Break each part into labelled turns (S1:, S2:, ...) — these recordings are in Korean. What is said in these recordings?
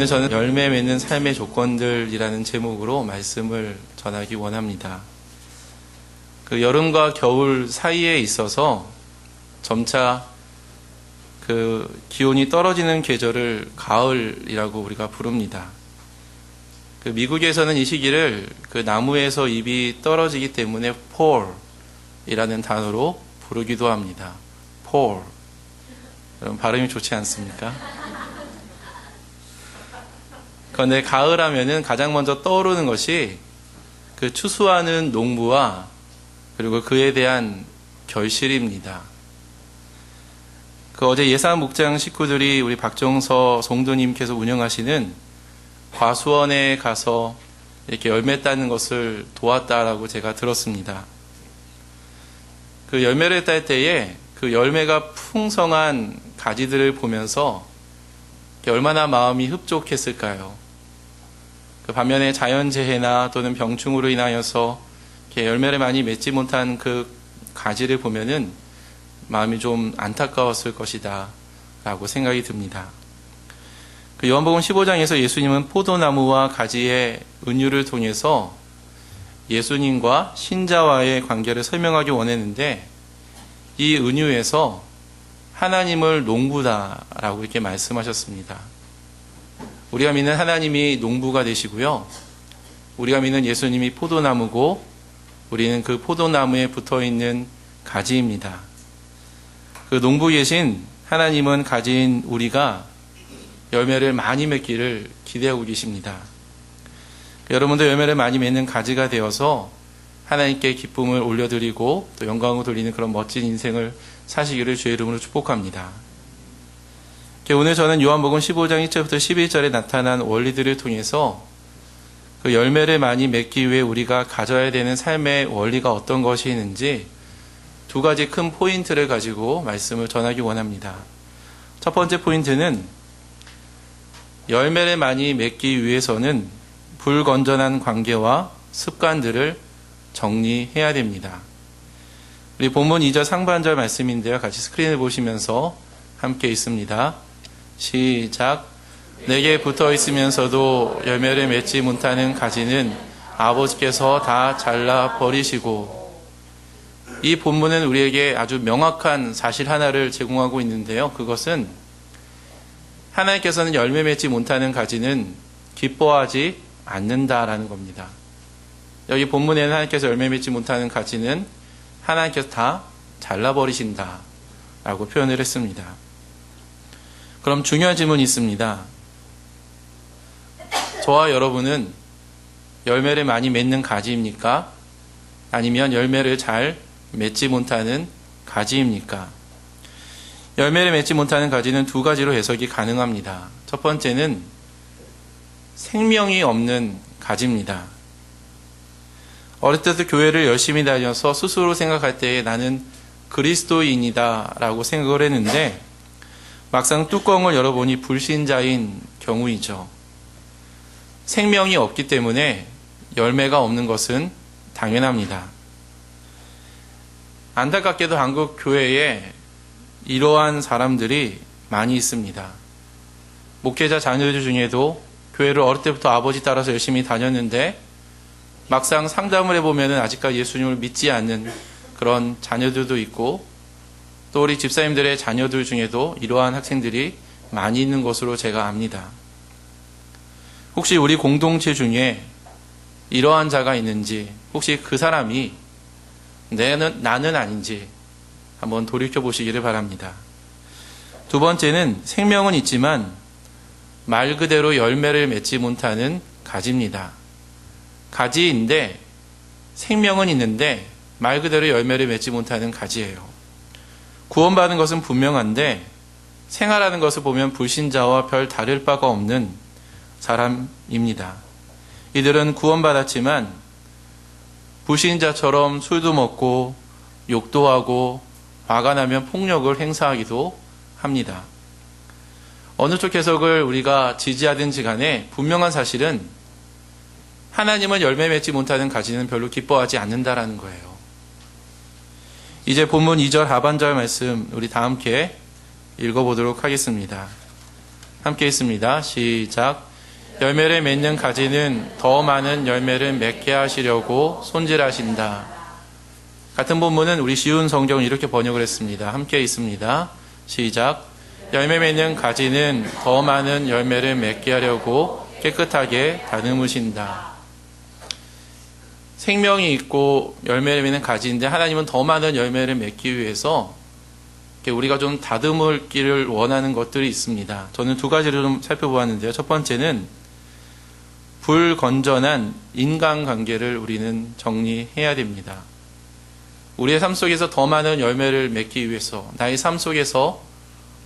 S1: 오늘 저는 열매 맺는 삶의 조건들이라는 제목으로 말씀을 전하기 원합니다. 그 여름과 겨울 사이에 있어서 점차 그 기온이 떨어지는 계절을 가을이라고 우리가 부릅니다. 그 미국에서는 이 시기를 그 나무에서 잎이 떨어지기 때문에 fall이라는 단어로 부르기도 합니다. fall. 여러분 발음이 좋지 않습니까? 그런데 가을 하면은 가장 먼저 떠오르는 것이 그 추수하는 농부와 그리고 그에 대한 결실입니다. 그 어제 예산 목장 식구들이 우리 박정서 성도님께서 운영하시는 과수원에 가서 이렇게 열매 따는 것을 도왔다라고 제가 들었습니다. 그 열매를 딸 때에 그 열매가 풍성한 가지들을 보면서 얼마나 마음이 흡족했을까요? 그 반면에 자연재해나 또는 병충으로 인하여서 열매를 많이 맺지 못한 그 가지를 보면은 마음이 좀 안타까웠을 것이다 라고 생각이 듭니다. 그 요한복음 15장에서 예수님은 포도나무와 가지의 은유를 통해서 예수님과 신자와의 관계를 설명하기 원했는데 이 은유에서 하나님을 농부다라고 이렇게 말씀하셨습니다. 우리가 믿는 하나님이 농부가 되시고요. 우리가 믿는 예수님이 포도나무고 우리는 그 포도나무에 붙어있는 가지입니다. 그 농부이신 하나님은 가지인 우리가 열매를 많이 맺기를 기대하고 계십니다. 여러분도 열매를 많이 맺는 가지가 되어서 하나님께 기쁨을 올려드리고 또 영광을 돌리는 그런 멋진 인생을 사시기를 주의 이름으로 축복합니다. 오늘 저는 요한복음 15장 1절부터 11절에 나타난 원리들을 통해서 그 열매를 많이 맺기 위해 우리가 가져야 되는 삶의 원리가 어떤 것이 있는지 두 가지 큰 포인트를 가지고 말씀을 전하기 원합니다. 첫 번째 포인트는 열매를 많이 맺기 위해서는 불건전한 관계와 습관들을 정리해야 됩니다. 우리 본문 2절 상반절 말씀인데요. 같이 스크린을 보시면서 함께 있습니다. 시작. 내게 붙어 있으면서도 열매를 맺지 못하는 가지는 아버지께서 다 잘라 버리시고. 이 본문은 우리에게 아주 명확한 사실 하나를 제공하고 있는데요. 그것은 하나님께서는 열매 맺지 못하는 가지는 기뻐하지 않는다라는 겁니다. 여기 본문에는 하나님께서 열매 맺지 못하는 가지는 하나님께서 다 잘라버리신다 라고 표현을 했습니다. 그럼 중요한 질문이 있습니다. 저와 여러분은 열매를 많이 맺는 가지입니까? 아니면 열매를 잘 맺지 못하는 가지입니까? 열매를 맺지 못하는 가지는 두 가지로 해석이 가능합니다. 첫 번째는 생명이 없는 가지입니다. 어릴 때부터 교회를 열심히 다녀서 스스로 생각할 때에 나는 그리스도인이다 라고 생각을 했는데 막상 뚜껑을 열어보니 불신자인 경우이죠. 생명이 없기 때문에 열매가 없는 것은 당연합니다. 안타깝게도 한국 교회에 이러한 사람들이 많이 있습니다. 목회자 자녀들 중에도 교회를 어릴 때부터 아버지 따라서 열심히 다녔는데 막상 상담을 해보면 아직까지 예수님을 믿지 않는 그런 자녀들도 있고 또 우리 집사님들의 자녀들 중에도 이러한 학생들이 많이 있는 것으로 제가 압니다. 혹시 우리 공동체 중에 이러한 자가 있는지 혹시 그 사람이 나는 아닌지 한번 돌이켜보시기를 바랍니다. 두 번째는 생명은 있지만 말 그대로 열매를 맺지 못하는 가지입니다. 가지인데 생명은 있는데 말 그대로 열매를 맺지 못하는 가지예요. 구원받은 것은 분명한데 생활하는 것을 보면 불신자와 별 다를 바가 없는 사람입니다. 이들은 구원받았지만 불신자처럼 술도 먹고 욕도 하고 화가 나면 폭력을 행사하기도 합니다. 어느 쪽 해석을 우리가 지지하든지 간에 분명한 사실은 하나님은 열매 맺지 못하는 가지는 별로 기뻐하지 않는다라는 거예요. 이제 본문 2절 하반절 말씀 우리 다 함께 읽어보도록 하겠습니다. 함께 있습니다. 시작. 열매를 맺는 가지는 더 많은 열매를 맺게 하시려고 손질하신다. 같은 본문은 우리 쉬운 성경을 이렇게 번역을 했습니다. 함께 있습니다. 시작. 열매 맺는 가지는 더 많은 열매를 맺게 하려고 깨끗하게 다듬으신다. 생명이 있고 열매를 맺는 가지인데 하나님은 더 많은 열매를 맺기 위해서 우리가 좀 다듬기를 원하는 것들이 있습니다. 저는 두 가지를 좀 살펴보았는데요. 첫 번째는 불건전한 인간관계를 우리는 정리해야 됩니다. 우리의 삶 속에서 더 많은 열매를 맺기 위해서, 나의 삶 속에서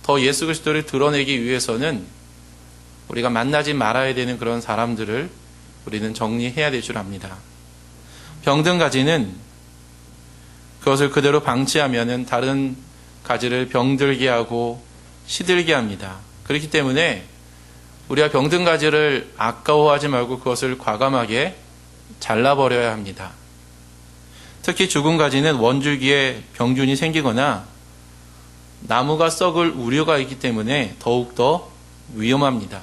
S1: 더 예수 그리스도를 드러내기 위해서는 우리가 만나지 말아야 되는 그런 사람들을 우리는 정리해야 될 줄 압니다. 병든 가지는 그것을 그대로 방치하면은 다른 가지를 병들게 하고 시들게 합니다. 그렇기 때문에 우리가 병든 가지를 아까워하지 말고 그것을 과감하게 잘라버려야 합니다. 특히 죽은 가지는 원줄기에 병균이 생기거나 나무가 썩을 우려가 있기 때문에 더욱더 위험합니다.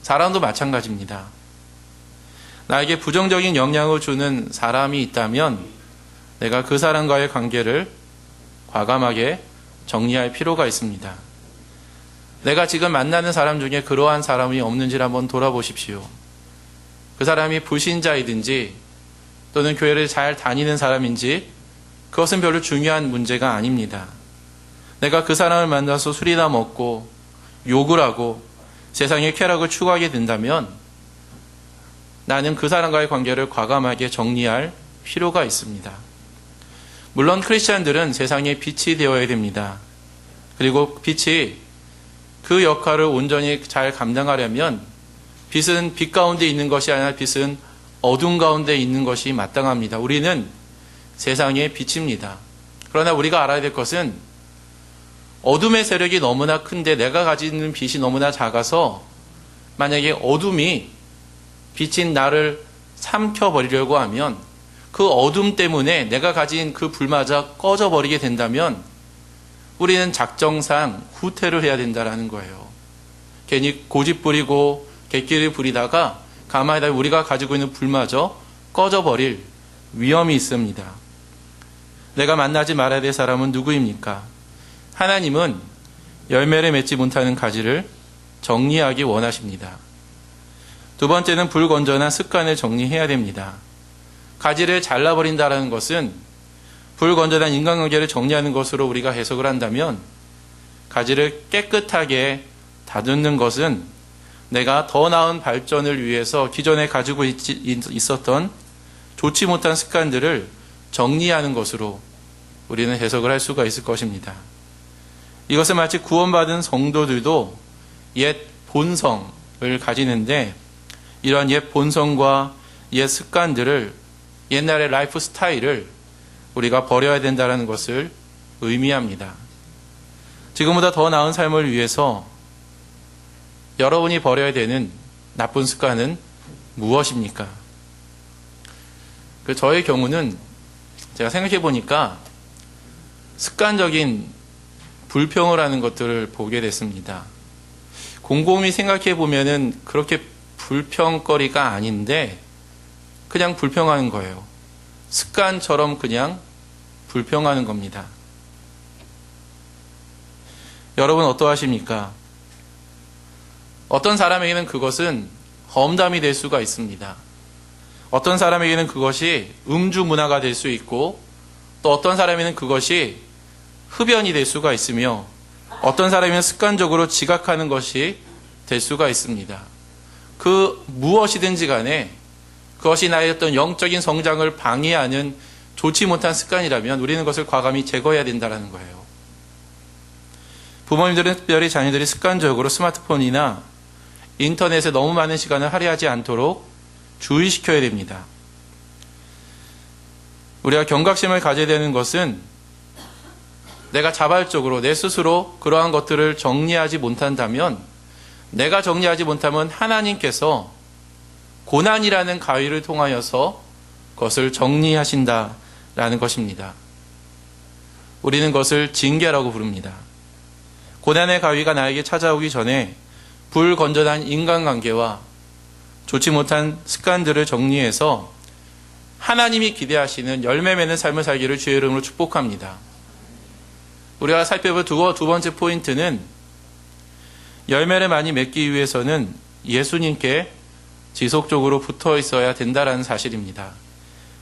S1: 사람도 마찬가지입니다. 나에게 부정적인 영향을 주는 사람이 있다면 내가 그 사람과의 관계를 과감하게 정리할 필요가 있습니다. 내가 지금 만나는 사람 중에 그러한 사람이 없는지를 한번 돌아보십시오. 그 사람이 불신자이든지 또는 교회를 잘 다니는 사람인지 그것은 별로 중요한 문제가 아닙니다. 내가 그 사람을 만나서 술이나 먹고 욕을 하고 세상의 쾌락을 추구하게 된다면 나는 그 사람과의 관계를 과감하게 정리할 필요가 있습니다. 물론 크리스찬들은 세상의 빛이 되어야 됩니다. 그리고 빛이 그 역할을 온전히 잘 감당하려면 빛은 빛 가운데 있는 것이 아니라 빛은 어둠 가운데 있는 것이 마땅합니다. 우리는 세상의 빛입니다. 그러나 우리가 알아야 될 것은 어둠의 세력이 너무나 큰데 내가 가지는 빛이 너무나 작아서 만약에 어둠이 빛인 나를 삼켜버리려고 하면 그 어둠 때문에 내가 가진 그 불마저 꺼져버리게 된다면 우리는 작정상 후퇴를 해야 된다는 거예요. 괜히 고집 부리고 객기를 부리다가 가만히 우리가 가지고 있는 불마저 꺼져버릴 위험이 있습니다. 내가 만나지 말아야 될 사람은 누구입니까? 하나님은 열매를 맺지 못하는 가지를 정리하기 원하십니다. 두 번째는 불건전한 습관을 정리해야 됩니다. 가지를 잘라버린다는 것은 불건전한 인간관계를 정리하는 것으로 우리가 해석을 한다면 가지를 깨끗하게 다듬는 것은 내가 더 나은 발전을 위해서 기존에 가지고 있었던 좋지 못한 습관들을 정리하는 것으로 우리는 해석을 할 수가 있을 것입니다. 이것은 마치 구원받은 성도들도 옛 본성을 가지는데 이러한 옛 본성과 옛 습관들을 옛날의 라이프 스타일을 우리가 버려야 된다는 것을 의미합니다. 지금보다 더 나은 삶을 위해서 여러분이 버려야 되는 나쁜 습관은 무엇입니까? 저의 경우는 제가 생각해 보니까 습관적인 불평을 하는 것들을 보게 됐습니다. 곰곰이 생각해 보면은 그렇게 불평거리가 아닌데 그냥 불평하는 거예요. 습관처럼 그냥 불평하는 겁니다. 여러분 어떠하십니까? 어떤 사람에게는 그것은 험담이 될 수가 있습니다. 어떤 사람에게는 그것이 음주 문화가 될 수 있고 또 어떤 사람에게는 그것이 흡연이 될 수가 있으며 어떤 사람에게는 습관적으로 지각하는 것이 될 수가 있습니다. 그 무엇이든지 간에 그것이 나의 어떤 영적인 성장을 방해하는 좋지 못한 습관이라면 우리는 그것을 과감히 제거해야 된다는 거예요. 부모님들은 특별히 자녀들이 습관적으로 스마트폰이나 인터넷에 너무 많은 시간을 할애하지 않도록 주의시켜야 됩니다. 우리가 경각심을 가져야 되는 것은 내가 자발적으로 내 스스로 그러한 것들을 정리하지 못한다면 내가 정리하지 못하면 하나님께서 고난이라는 가위를 통하여서 그것을 정리하신다라는 것입니다. 우리는 그것을 징계라고 부릅니다. 고난의 가위가 나에게 찾아오기 전에 불건전한 인간관계와 좋지 못한 습관들을 정리해서 하나님이 기대하시는 열매 맺는 삶을 살기를 주의 이름으로 축복합니다. 우리가 살펴볼 두 번째 포인트는 열매를 많이 맺기 위해서는 예수님께 지속적으로 붙어 있어야 된다는 사실입니다.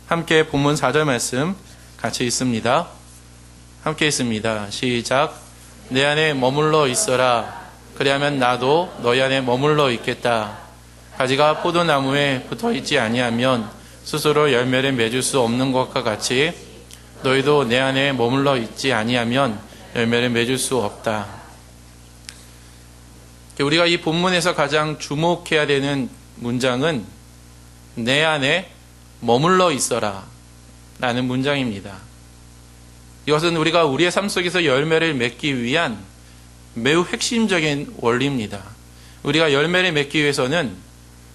S1: 함께 본문 4절 말씀 같이 읽습니다. 함께 읽습니다. 시작. 내 안에 머물러 있어라. 그리하면 나도 너희 안에 머물러 있겠다. 가지가 포도나무에 붙어 있지 아니하면 스스로 열매를 맺을 수 없는 것과 같이 너희도 내 안에 머물러 있지 아니하면 열매를 맺을 수 없다. 우리가 이 본문에서 가장 주목해야 되는 문장은 내 안에 머물러 있어라 라는 문장입니다. 이것은 우리가 우리의 삶 속에서 열매를 맺기 위한 매우 핵심적인 원리입니다. 우리가 열매를 맺기 위해서는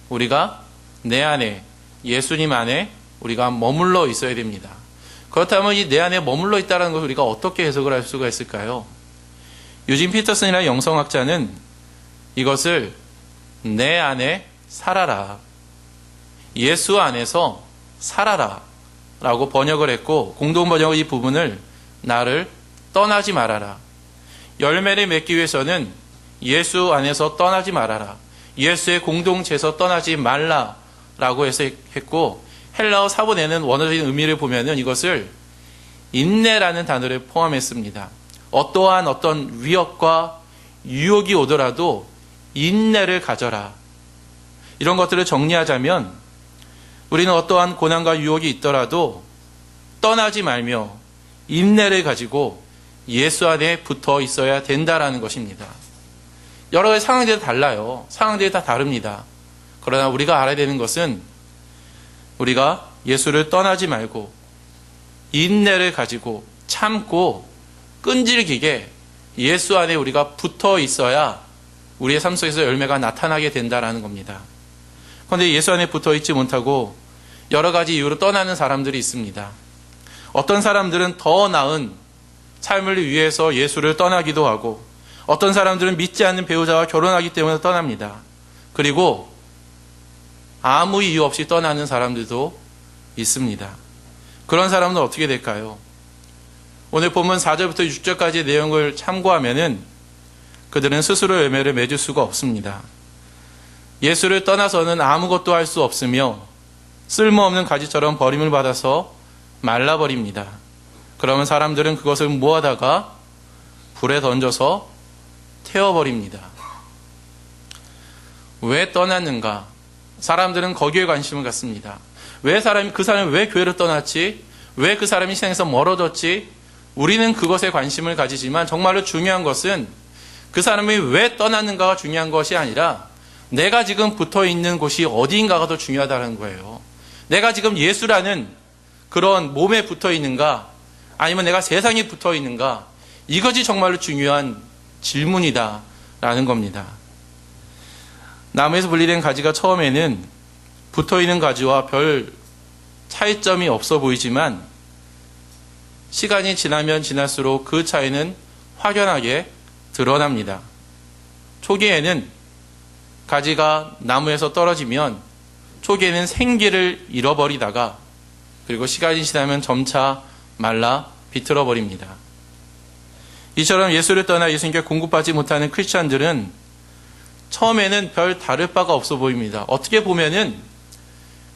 S1: 우리가 내 안에, 예수님 안에 우리가 머물러 있어야 됩니다. 그렇다면 이 내 안에 머물러 있다는 것을 우리가 어떻게 해석을 할 수가 있을까요? 유진 피터슨이라는 영성학자는 이것을 내 안에 살아라, 예수 안에서 살아라 라고 번역을 했고, 공동 번역의 이 부분을 나를 떠나지 말아라, 열매를 맺기 위해서는 예수 안에서 떠나지 말아라, 예수의 공동체에서 떠나지 말라라고 해석했고, 헬라어 사본에는 원어적인 의미를 보면은 이것을 인내라는 단어를 포함했습니다. 어떠한 어떤 위협과 유혹이 오더라도 인내를 가져라. 이런 것들을 정리하자면 우리는 어떠한 고난과 유혹이 있더라도 떠나지 말며 인내를 가지고 예수 안에 붙어 있어야 된다라는 것입니다. 여러 가지 상황들이 달라요. 상황들이 다 다릅니다. 그러나 우리가 알아야 되는 것은 우리가 예수를 떠나지 말고 인내를 가지고 참고 끈질기게 예수 안에 우리가 붙어 있어야 우리의 삶 속에서 열매가 나타나게 된다라는 겁니다. 그런데 예수 안에 붙어 있지 못하고 여러 가지 이유로 떠나는 사람들이 있습니다. 어떤 사람들은 더 나은 삶을 위해서 예수를 떠나기도 하고, 어떤 사람들은 믿지 않는 배우자와 결혼하기 때문에 떠납니다. 그리고 아무 이유 없이 떠나는 사람들도 있습니다. 그런 사람은 어떻게 될까요? 오늘 본문 4절부터 6절까지의 내용을 참고하면은 그들은 스스로 열매를 맺을 수가 없습니다. 예수를 떠나서는 아무것도 할 수 없으며 쓸모없는 가지처럼 버림을 받아서 말라버립니다. 그러면 사람들은 그것을 모아다가 불에 던져서 태워버립니다. 왜 떠났는가? 사람들은 거기에 관심을 갖습니다. 그 사람이 왜 교회를 떠났지? 왜 그 사람이 세상에서 멀어졌지? 우리는 그것에 관심을 가지지만 정말로 중요한 것은 그 사람이 왜 떠났는가가 중요한 것이 아니라 내가 지금 붙어 있는 곳이 어디인가가 더 중요하다는 거예요. 내가 지금 예수라는 그런 몸에 붙어 있는가, 아니면 내가 세상에 붙어 있는가, 이것이 정말로 중요한 질문이다라는 겁니다. 나무에서 분리된 가지가 처음에는 붙어 있는 가지와 별 차이점이 없어 보이지만 시간이 지나면 지날수록 그 차이는 확연하게 드러납니다. 초기에는 가지가 나무에서 떨어지면 초기에는 생기를 잃어버리다가 그리고 시간이 지나면 점차 말라 비틀어 버립니다. 이처럼 예수를 떠나 예수님께 공급받지 못하는 크리스찬들은 처음에는 별 다를 바가 없어 보입니다. 어떻게 보면은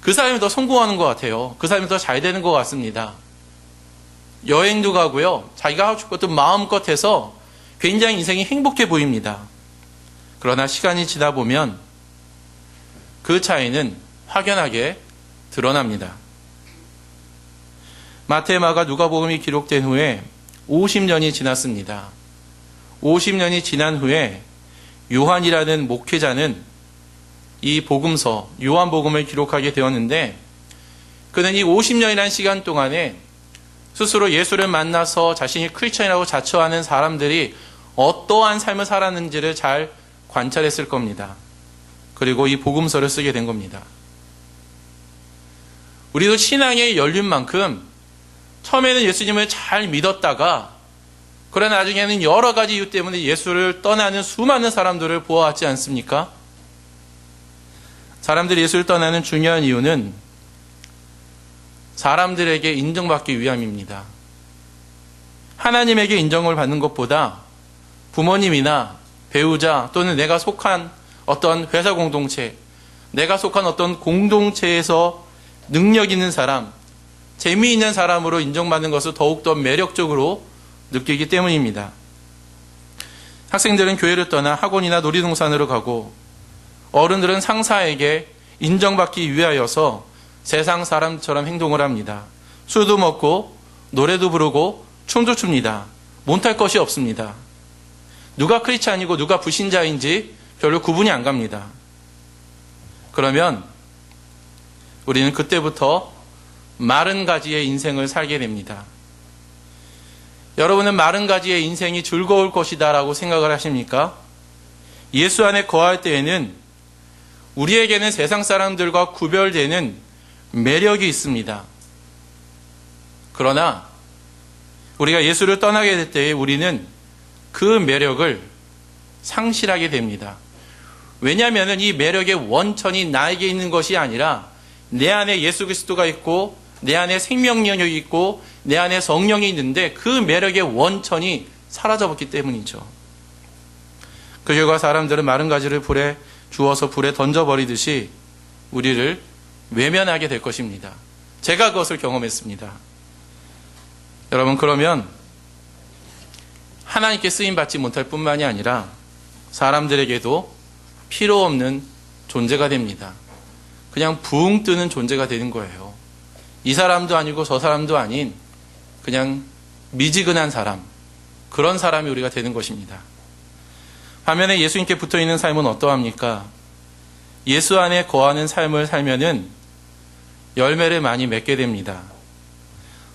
S1: 그 사람이 더 성공하는 것 같아요. 그 사람이 더 잘 되는 것 같습니다. 여행도 가고요. 자기가 하고 싶은 것도 마음껏 해서 굉장히 인생이 행복해 보입니다. 그러나 시간이 지나 보면 그 차이는 확연하게 드러납니다. 마태, 마가, 누가복음이 기록된 후에 50년이 지났습니다. 50년이 지난 후에 요한이라는 목회자는 이 복음서, 요한복음을 기록하게 되었는데, 그는 이 50년이라는 시간 동안에 스스로 예수를 만나서 자신이 크리스천이라고 자처하는 사람들이 어떠한 삶을 살았는지를 잘 관찰했을 겁니다. 그리고 이 복음서를 쓰게 된 겁니다. 우리도 신앙에 열린 만큼 처음에는 예수님을 잘 믿었다가 그러나 나중에는 여러 가지 이유 때문에 예수를 떠나는 수많은 사람들을 보아왔지 않습니까? 사람들이 예수를 떠나는 중요한 이유는 사람들에게 인정받기 위함입니다. 하나님에게 인정을 받는 것보다 부모님이나 배우자 또는 내가 속한 어떤 회사 공동체, 내가 속한 어떤 공동체에서 능력 있는 사람, 재미있는 사람으로 인정받는 것을 더욱더 매력적으로 느끼기 때문입니다. 학생들은 교회를 떠나 학원이나 놀이동산으로 가고 어른들은 상사에게 인정받기 위하여서 세상 사람처럼 행동을 합니다. 술도 먹고 노래도 부르고 춤도 춥니다. 못할 것이 없습니다. 누가 크리스찬이고 누가 불신자인지 별로 구분이 안 갑니다. 그러면 우리는 그때부터 마른 가지의 인생을 살게 됩니다. 여러분은 마른 가지의 인생이 즐거울 것이다 라고 생각을 하십니까? 예수 안에 거할 때에는 우리에게는 세상 사람들과 구별되는 매력이 있습니다. 그러나 우리가 예수를 떠나게 될 때에 우리는 그 매력을 상실하게 됩니다. 왜냐하면 이 매력의 원천이 나에게 있는 것이 아니라 내 안에 예수 그리스도가 있고 내 안에 생명력이 있고 내 안에 성령이 있는데 그 매력의 원천이 사라져버렸기 때문이죠. 그 결과 사람들은 마른 가지를 불에 주워서 불에 던져버리듯이 우리를 외면하게 될 것입니다. 제가 그것을 경험했습니다. 여러분, 그러면 하나님께 쓰임받지 못할 뿐만이 아니라 사람들에게도 필요 없는 존재가 됩니다. 그냥 붕 뜨는 존재가 되는 거예요. 이 사람도 아니고 저 사람도 아닌 그냥 미지근한 사람, 그런 사람이 우리가 되는 것입니다. 반면에 예수님께 붙어있는 삶은 어떠합니까? 예수 안에 거하는 삶을 살면은 열매를 많이 맺게 됩니다.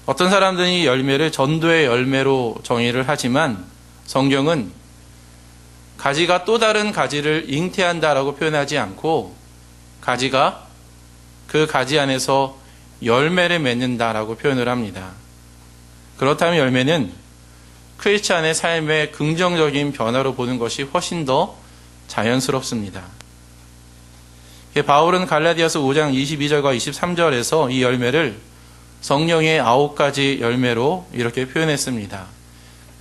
S1: 어떤 사람들은 이 열매를 전도의 열매로 정의를 하지만 성경은 가지가 또 다른 가지를 잉태한다라고 표현하지 않고 가지가 그 가지 안에서 열매를 맺는다라고 표현을 합니다. 그렇다면 열매는 크리스찬의 삶의 긍정적인 변화로 보는 것이 훨씬 더 자연스럽습니다. 바울은 갈라디아서 5장 22절과 23절에서 이 열매를 성령의 9가지 열매로 이렇게 표현했습니다.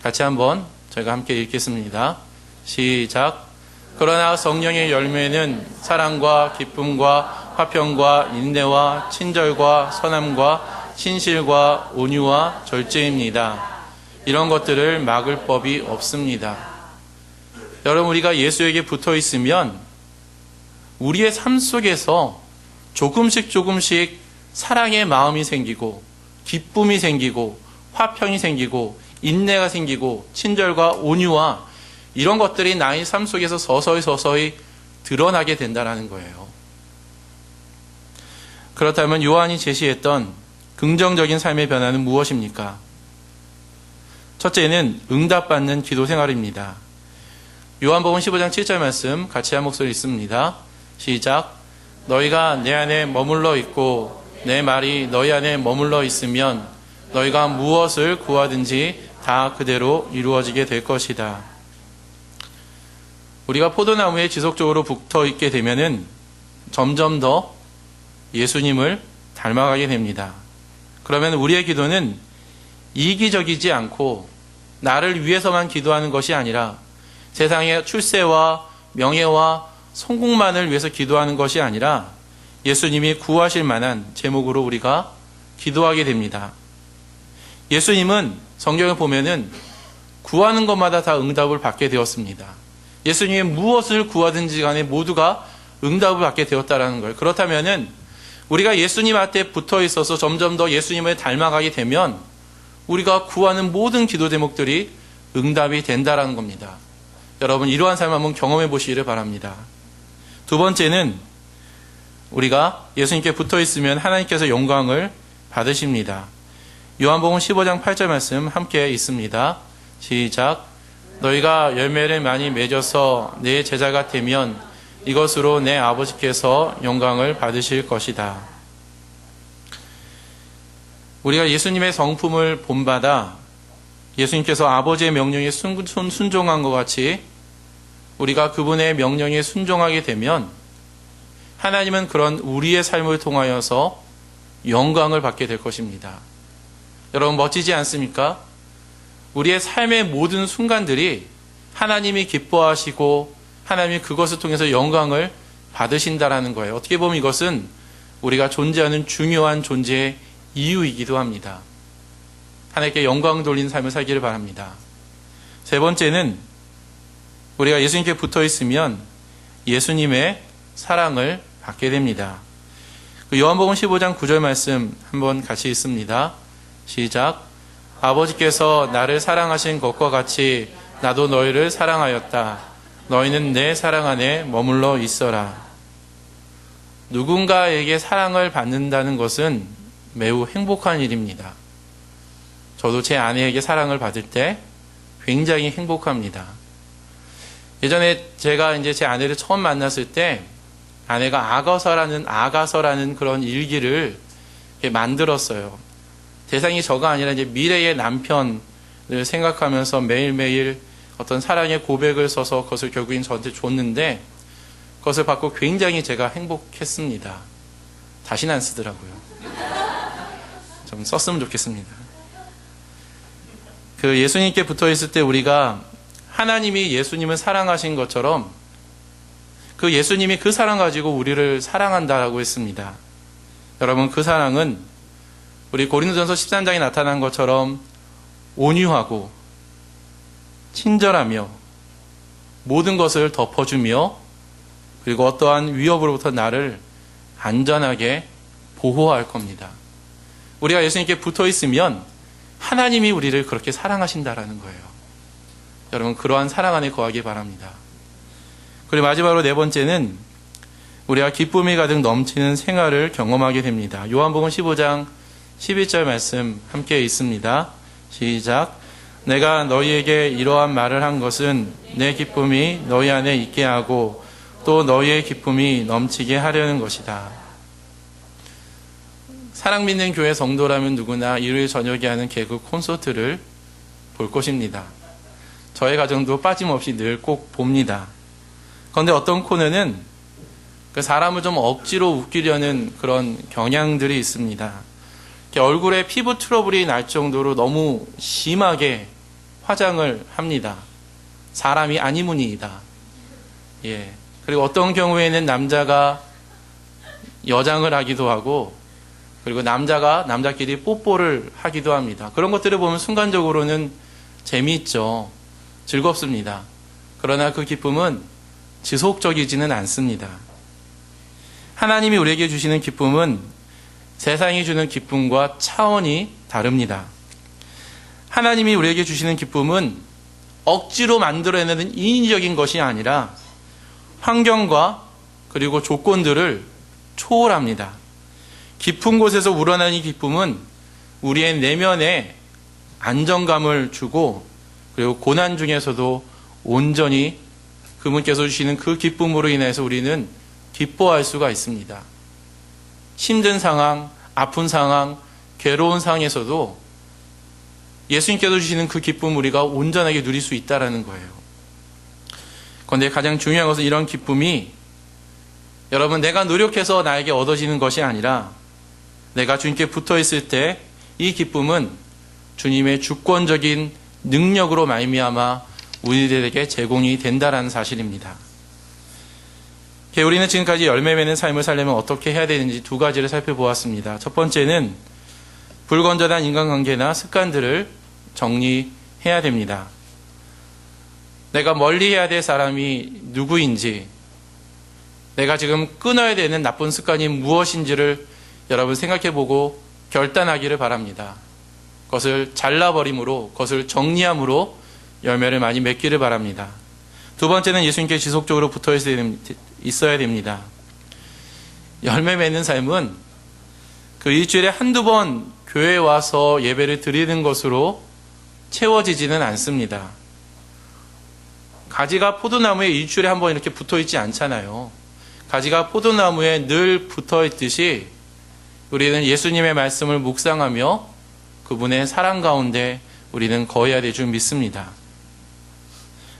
S1: 같이 한번 저희가 함께 읽겠습니다. 시작. 그러나 성령의 열매는 사랑과 기쁨과 화평과 인내와 친절과 선함과 신실과 온유와 절제입니다. 이런 것들을 막을 법이 없습니다. 여러분, 우리가 예수에게 붙어 있으면 우리의 삶 속에서 조금씩 사랑의 마음이 생기고 기쁨이 생기고 화평이 생기고 인내가 생기고 친절과 온유와 이런 것들이 나의 삶 속에서 서서히 드러나게 된다는 거예요. 그렇다면 요한이 제시했던 긍정적인 삶의 변화는 무엇입니까? 첫째는 응답받는 기도 생활입니다. 요한복음 15장 7절 말씀 같이 한 목소리 읽습니다. 시작. 너희가 내 안에 머물러 있고 내 말이 너희 안에 머물러 있으면 너희가 무엇을 구하든지 다 그대로 이루어지게 될 것이다. 우리가 포도나무에 지속적으로 붙어 있게 되면은 점점 더 예수님을 닮아가게 됩니다. 그러면 우리의 기도는 이기적이지 않고 나를 위해서만 기도하는 것이 아니라 세상의 출세와 명예와 성공만을 위해서 기도하는 것이 아니라 예수님이 구하실 만한 제목으로 우리가 기도하게 됩니다. 예수님은 성경을 보면은 구하는 것마다 다 응답을 받게 되었습니다. 예수님이 무엇을 구하든지 간에 모두가 응답을 받게 되었다는 거예요. 그렇다면은 우리가 예수님 앞에 붙어 있어서 점점 더 예수님을 닮아가게 되면 우리가 구하는 모든 기도 제목들이 응답이 된다라는 겁니다. 여러분, 이러한 삶 한번 경험해 보시기를 바랍니다. 두 번째는 우리가 예수님께 붙어 있으면 하나님께서 영광을 받으십니다. 요한복음 15장 8절 말씀 함께 있습니다. 시작. 너희가 열매를 많이 맺어서 내 제자가 되면 이것으로 내 아버지께서 영광을 받으실 것이다. 우리가 예수님의 성품을 본받아 예수님께서 아버지의 명령에 순종한 것 같이 우리가 그분의 명령에 순종하게 되면 하나님은 그런 우리의 삶을 통하여서 영광을 받게 될 것입니다. 여러분 멋지지 않습니까? 우리의 삶의 모든 순간들이 하나님이 기뻐하시고 하나님이 그것을 통해서 영광을 받으신다라는 거예요. 어떻게 보면 이것은 우리가 존재하는 중요한 존재의 이유이기도 합니다. 하나님께 영광 돌리는 삶을 살기를 바랍니다. 세 번째는 우리가 예수님께 붙어 있으면 예수님의 사랑을 받게 됩니다. 요한복음 15장 9절 말씀 한번 같이 읽습니다. 시작. 아버지께서 나를 사랑하신 것과 같이 나도 너희를 사랑하였다. 너희는 내 사랑 안에 머물러 있어라. 누군가에게 사랑을 받는다는 것은 매우 행복한 일입니다. 저도 제 아내에게 사랑을 받을 때 굉장히 행복합니다. 예전에 제가 이제 제 아내를 처음 만났을 때 아내가 아가서라는 그런 일기를 만들었어요. 대상이 저가 아니라 이제 미래의 남편을 생각하면서 매일매일 어떤 사랑의 고백을 써서 그것을 결국엔 저한테 줬는데 그것을 받고 굉장히 제가 행복했습니다. 다시는 안 쓰더라고요. 좀 썼으면 좋겠습니다. 그 예수님께 붙어 있을 때 우리가 하나님이 예수님을 사랑하신 것처럼 그 예수님이 그 사랑 가지고 우리를 사랑한다라고 했습니다. 여러분 그 사랑은 우리 고린도전서 13장에 나타난 것처럼 온유하고 친절하며 모든 것을 덮어주며 그리고 어떠한 위협으로부터 나를 안전하게 보호할 겁니다. 우리가 예수님께 붙어 있으면 하나님이 우리를 그렇게 사랑하신다라는 거예요. 여러분 그러한 사랑 안에 거하기 바랍니다. 그리고 마지막으로 네 번째는 우리가 기쁨이 가득 넘치는 생활을 경험하게 됩니다. 요한복음 15장 11절 말씀 함께 있습니다. 시작. 내가 너희에게 이러한 말을 한 것은 내 기쁨이 너희 안에 있게 하고 또 너희의 기쁨이 넘치게 하려는 것이다. 사랑 믿는 교회 성도라면 누구나 일요일 저녁에 하는 개그 콘서트를 볼 것입니다. 저의 가정도 빠짐없이 늘 꼭 봅니다. 그런데 어떤 코너는 그 사람을 좀 억지로 웃기려는 그런 경향들이 있습니다. 얼굴에 피부 트러블이 날 정도로 너무 심하게 화장을 합니다. 사람이 아니문이다. 예. 그리고 어떤 경우에는 남자가 여장을 하기도 하고 그리고 남자가 남자끼리 뽀뽀를 하기도 합니다. 그런 것들을 보면 순간적으로는 재미있죠. 즐겁습니다. 그러나 그 기쁨은 지속적이지는 않습니다. 하나님이 우리에게 주시는 기쁨은 세상이 주는 기쁨과 차원이 다릅니다. 하나님이 우리에게 주시는 기쁨은 억지로 만들어내는 인위적인 것이 아니라 환경과 그리고 조건들을 초월합니다. 깊은 곳에서 우러나는 이 기쁨은 우리의 내면에 안정감을 주고 그리고 고난 중에서도 온전히 그분께서 주시는 그 기쁨으로 인해서 우리는 기뻐할 수가 있습니다. 힘든 상황, 아픈 상황, 괴로운 상황에서도 예수님께서 주시는 그 기쁨을 우리가 온전하게 누릴 수 있다는 거예요. 그런데 가장 중요한 것은 이런 기쁨이 여러분 내가 노력해서 나에게 얻어지는 것이 아니라 내가 주님께 붙어 있을 때 이 기쁨은 주님의 주권적인 능력으로 말미암아 우리들에게 제공이 된다는 사실입니다. 우리는 지금까지 열매 맺는 삶을 살려면 어떻게 해야 되는지 두 가지를 살펴보았습니다. 첫 번째는 불건전한 인간관계나 습관들을 정리해야 됩니다. 내가 멀리해야 될 사람이 누구인지, 내가 지금 끊어야 되는 나쁜 습관이 무엇인지를 여러분 생각해보고 결단하기를 바랍니다. 그것을 잘라버림으로, 그것을 정리함으로 열매를 많이 맺기를 바랍니다. 두 번째는 예수님께 지속적으로 붙어 있어야 됩니다. 열매 맺는 삶은 그 일주일에 한두 번 교회에 와서 예배를 드리는 것으로 채워지지는 않습니다. 가지가 포도나무에 일주일에 한 번 이렇게 붙어 있지 않잖아요. 가지가 포도나무에 늘 붙어 있듯이 우리는 예수님의 말씀을 묵상하며 그분의 사랑 가운데 우리는 거해야 될 줄 믿습니다.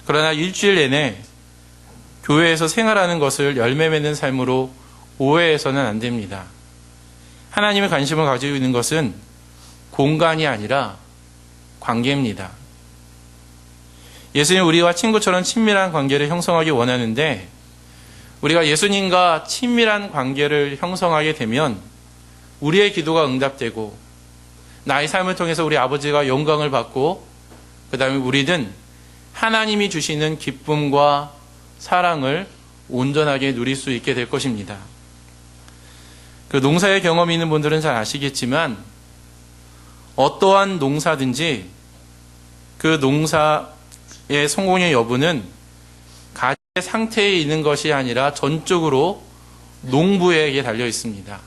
S1: 그러나 일주일 내내 교회에서 생활하는 것을 열매 맺는 삶으로 오해해서는 안 됩니다. 하나님의 관심을 가지고 있는 것은 공간이 아니라 관계입니다. 예수님 우리와 친구처럼 친밀한 관계를 형성하기 원하는데 우리가 예수님과 친밀한 관계를 형성하게 되면 우리의 기도가 응답되고 나의 삶을 통해서 우리 아버지가 영광을 받고 그 다음에 우리는 하나님이 주시는 기쁨과 사랑을 온전하게 누릴 수 있게 될 것입니다. 그 농사의 경험이 있는 분들은 잘 아시겠지만 어떠한 농사든지 그 농사의 성공의 여부는 가지의 상태에 있는 것이 아니라 전적으로 농부에게 달려 있습니다.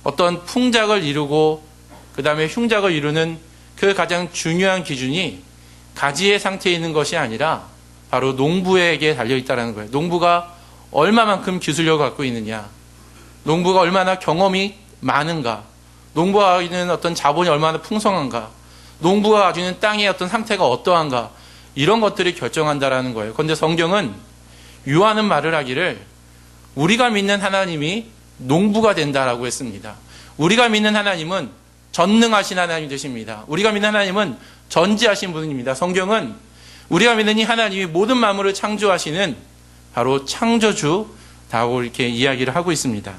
S1: 어떤 풍작을 이루고 그 다음에 흉작을 이루는 그 가장 중요한 기준이 가지의 상태에 있는 것이 아니라 바로 농부에게 달려 있다는 거예요. 농부가 얼마만큼 기술력을 갖고 있느냐, 농부가 얼마나 경험이 많은가, 농부가 가지고 있는 어떤 자본이 얼마나 풍성한가, 농부가 가지고 있는 땅의 어떤 상태가 어떠한가, 이런 것들이 결정한다라는 거예요. 그런데 성경은 유하는 말을 하기를 우리가 믿는 하나님이 농부가 된다라고 했습니다. 우리가 믿는 하나님은 전능하신 하나님 되십니다. 우리가 믿는 하나님은 전지하신 분입니다. 성경은 우리가 믿는 이 하나님이 모든 만물을 창조하시는 바로 창조주라고 이렇게 이야기를 하고 있습니다.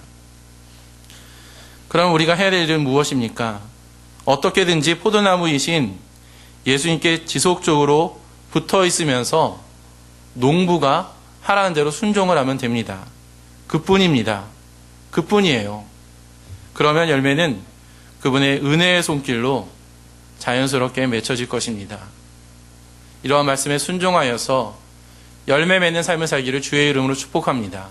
S1: 그럼 우리가 해야 될 일은 무엇입니까? 어떻게든지 포도나무이신 예수님께 지속적으로 붙어 있으면서 농부가 하라는 대로 순종을 하면 됩니다. 그뿐입니다. 그뿐이에요. 그러면 열매는 그분의 은혜의 손길로 자연스럽게 맺혀질 것입니다. 이러한 말씀에 순종하여서 열매 맺는 삶을 살기를 주의 이름으로 축복합니다.